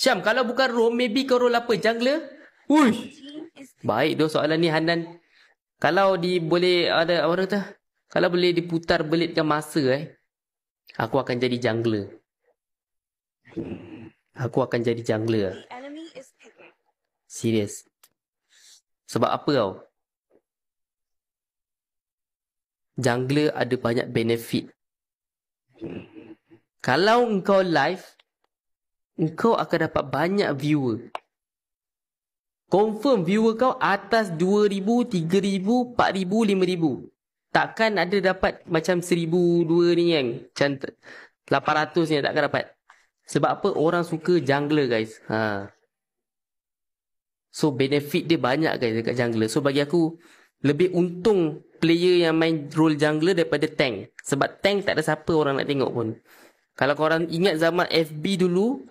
Syam, kalau bukan roam, maybe kau roll apa? Jungler? Uish. Baik tu soalan ni, Hanan. Kalau boleh ada orang kata, kalau boleh diputar belitkan masa aku akan jadi jungler. Aku akan jadi jungler. Serius. Sebab apa tau? Jungler ada banyak benefit. Kalau engkau live, engkau akan dapat banyak viewer. Confirm viewer kau atas 2,000, 3,000, 4,000, 5,000. Takkan ada dapat macam 1,002 ni kan. Macam 800 ni takkan dapat. Sebab apa? Orang suka jungler guys. So benefit dia banyak guys dekat jungler. So bagi aku, lebih untung player yang main role jungler daripada tank. Sebab tank tak ada siapa orang nak tengok pun. Kalau korang ingat zaman FB dulu,